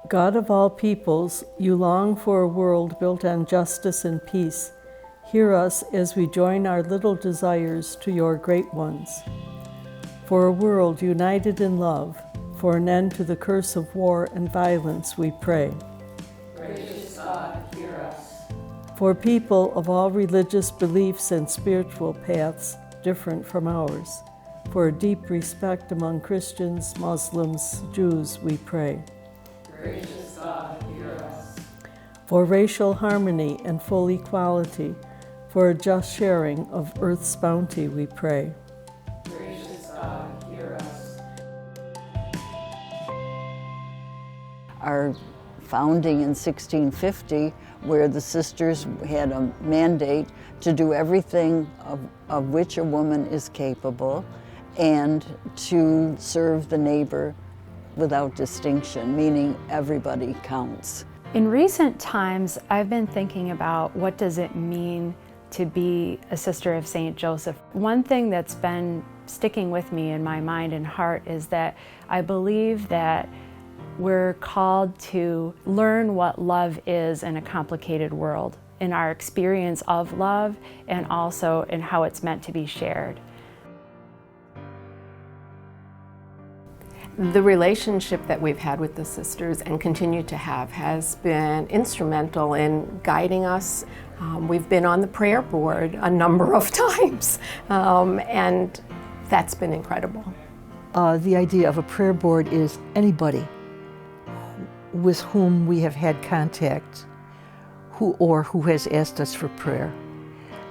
God of all peoples, you long for a world built on justice and peace. Hear us as we join our little desires to your great ones. For a world united in love, for an end to the curse of war and violence, we pray. Gracious God, hear us. For people of all religious beliefs and spiritual paths different from ours, for a deep respect among Christians, Muslims, Jews, we pray. Gracious God, hear us. For racial harmony and full equality, for a just sharing of earth's bounty, we pray. Gracious God, hear us. Our founding in 1650, where the sisters had a mandate to do everything of which a woman is capable and to serve the neighbor without distinction, meaning everybody counts. In recent times, I've been thinking about what does it mean to be a Sister of St. Joseph. One thing that's been sticking with me in my mind and heart is that I believe that we're called to learn what love is in a complicated world, in our experience of love and also in how it's meant to be shared. The relationship that we've had with the sisters and continue to have has been instrumental in guiding us. We've been on the prayer board a number of times, and that's been incredible. The idea of a prayer board is anybody with whom we have had contact who has asked us for prayer.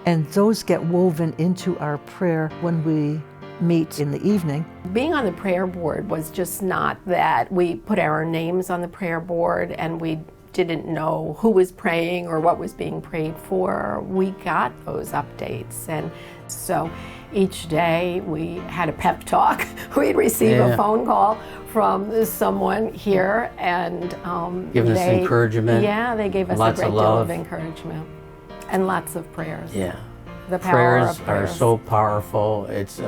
And those get woven into our prayer when we meet in the evening. Being on the prayer board was just not that we put our names on the prayer board and we didn't know who was praying or what was being prayed for. We got those updates, and so each day we had a pep talk. We'd receive a phone call from someone here and giving us encouragement. Yeah, they gave us lots a great of deal love. of encouragement and lots of prayers. Yeah, the power prayers of are so powerful. It's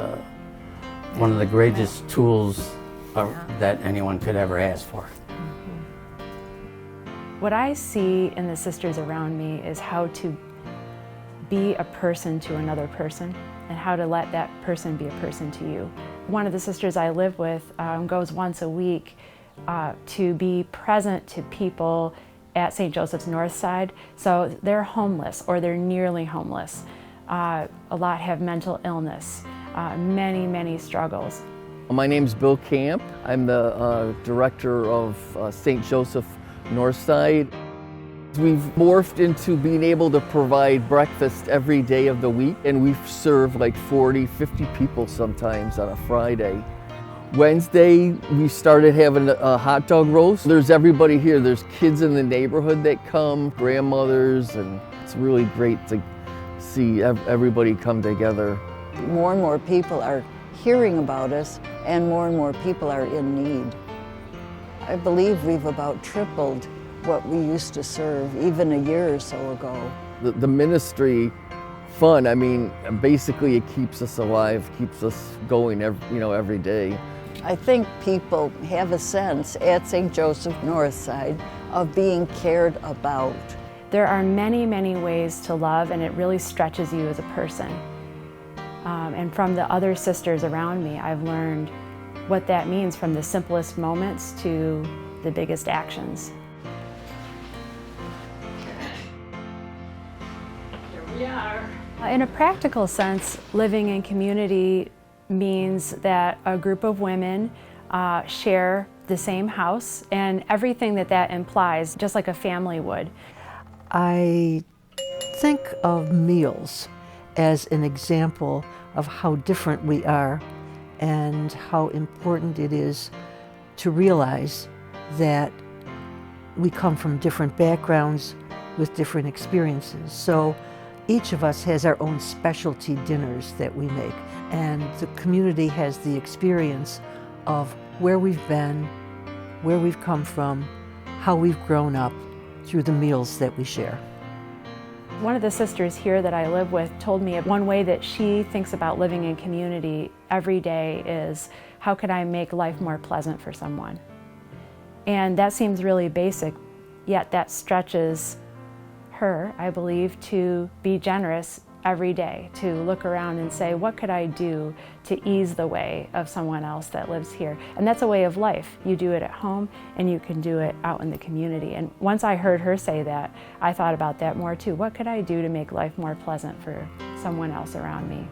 one of the greatest tools that anyone could ever ask for. What I see in the sisters around me is how to be a person to another person and how to let that person be a person to you. One of the sisters I live with goes once a week to be present to people at St. Joseph's North Side. So they're homeless or they're nearly homeless. A lot have mental illness, many struggles. My name's Bill Camp. I'm the director of St. Joseph Northside. We've morphed into being able to provide breakfast every day of the week, and we serve like 40, 50 people sometimes on a Friday. Wednesday, we started having a hot dog roast. There's everybody here. There's kids in the neighborhood that come, grandmothers, and it's really great to see everybody come together. More and more people are hearing about us, and more people are in need. I believe we've about tripled what we used to serve even a year or so ago. The ministry fun, I mean, basically it keeps us alive, keeps us going every day. I think people have a sense at St. Joseph Northside of being cared about. There are many ways to love, and it really stretches you as a person. And from the other sisters around me, I've learned what that means, from the simplest moments to the biggest actions. Here we are. In a practical sense, living in community means that a group of women share the same house and everything that implies, just like a family would. I think of meals as an example of how different we are and how important it is to realize that we come from different backgrounds with different experiences. So each of us has our own specialty dinners that we make, and the community has the experience of where we've been, where we've come from, how we've grown up through the meals that we share. One of the sisters here that I live with told me one way that she thinks about living in community every day is, how can I make life more pleasant for someone? And that seems really basic, yet that stretches her, I believe, to be generous every day, to look around and say, what could I do to ease the way of someone else that lives here? And that's a way of life. You do it at home and you can do it out in the community. And once I heard her say that, I thought about that more too. What could I do to make life more pleasant for someone else around me?